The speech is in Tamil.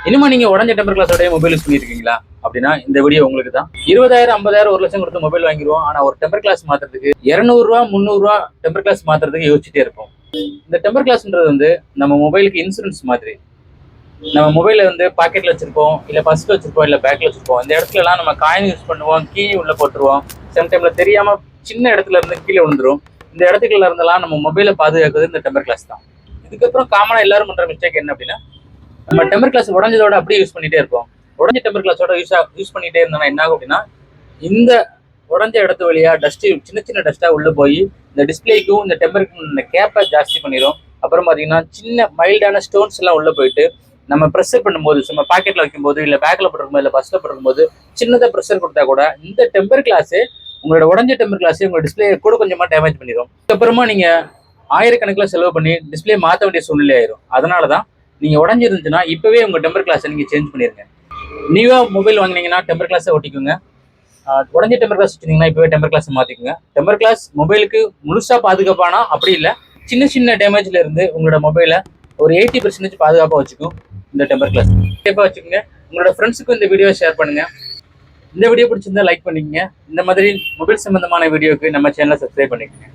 இனிமே நீங்க உடஞ்ச டெம்பர் கிளாஸோட மொபைல் யூஸ் பண்ணிருக்கீங்களா அப்படின்னா இந்த வீடியோ உங்களுக்கு தான். 20,000 50,000 1,00,000 கொடுத்து மொபைல் வாங்கிடுவோம். ஆனா ஒரு டெம்பர் கிளாஸ் மாத்துறதுக்கு 200 ரூபா 300 ரூபா டெம்பர் கிளாஸ் மாத்துறதுக்கு யோசிச்சுட்டே இருப்போம். இந்த டெம்பர் கிளாஸ்ன்றது வந்து நம்ம மொபைலுக்கு இன்சூரன்ஸ் மாதிரி. நம்ம மொபைல வந்து பாக்கெட்ல வச்சிருப்போம், இல்ல பர்ஸ்ல வச்சிருப்போம், இல்ல பேக்ல வச்சிருப்போம். இந்த இடத்துல எல்லாம் நம்ம காயின் யூஸ் பண்ணுவோம், கீ உள்ள போட்டுருவோம். சம் டைம்ல தெரியாம சின்ன இடத்துல இருந்து கீழே விழுந்துரும். இந்த இடத்துக்குள்ள இருந்தெல்லாம் நம்ம மொபைலை பாதுகாக்கிறது இந்த டெம்பர் கிளாஸ் தான். இதுக்கப்புறம் காமனா எல்லாரும் பண்ற மிஸ்டேக் என்ன அப்படின்னா, நம்ம டெம்பர் கிளாஸ் உடஞ்சதோட அப்படியே யூஸ் பண்ணிட்டே இருப்போம். உடஞ்ச டெம்பர் கிளாஸோட யூஸ் பண்ணிட்டே இருந்தோம்னா என்ன ஆகும் அப்படின்னா, இந்த உடஞ்ச இடத்து வழியா டஸ்ட் சின்ன சின்ன டஸ்டா உள்ள போய் இந்த டிஸ்பிளேக்கும் இந்த டெம்பருக்கும் இந்த கேப்பை ஜாஸ்தி பண்ணிடும். அப்புறம் பாத்தீங்கன்னா சின்ன மைல்டான ஸ்டோன்ஸ் எல்லாம் உள்ள போயிட்டு நம்ம ப்ரெஷர் பண்ணும்போது, நம்ம பாக்கெட்ல வைக்கும்போது, இல்ல பேக்ல போட்டுருக்கும் இல்ல பஸ்ல போட்டுருக்கும் போது சின்னதா ப்ரெஷர் கொடுத்தா கூட இந்த டெம்பர் கிளாஸ் உங்களோட உடஞ்ச டெம்பர் கிளாஸ் உங்க டிஸ்பிளே கூட கொஞ்சமா டேமேஜ் பண்ணிடும். அதுக்கப்புறமா நீங்க ஆயிரக்கணக்கில் செலவு பண்ணி டிஸ்பிளே மாற்ற வேண்டிய சூழ்நிலை ஆயிரும். அதனாலதான் நீங்க உடஞ்சிருந்துச்சுன்னா இப்பவே உங்க டெம்பர் கிளாஸை நீங்க சேஞ்ச் பண்ணிருங்க. நீவா மொபைல் வாங்கினீங்கன்னா டெம்பர் கிளாஸை ஒட்டிக்குங்க. உடஞ்ச டெம்பர் கிளாஸ் வச்சிருந்தீங்கன்னா இப்பவே டெம்பர் கிளாஸ் மாத்திக்குங்க. டெம்பர் கிளாஸ் மொபைலுக்கு முழுசா பாதுகாப்பானா அப்படி இல்லை, சின்ன சின்ன டேமேஜ்ல இருந்து உங்களோட மொபைலை ஒரு 80% பாதுகாப்பா வச்சுக்கும் இந்த டெம்பர் கிளாஸ். சேஃபா வச்சுக்கோங்க. உங்களோட ஃப்ரெண்ட்ஸுக்கும் இந்த வீடியோ ஷேர் பண்ணுங்க. இந்த வீடியோ பிடிச்சிருந்தா லைக் பண்ணிக்கங்க. இந்த மாதிரி மொபைல் சம்பந்தமான வீடியோக்கு நம்ம சேனலை சப்ஸ்கிரைப் பண்ணிக்கோங்க.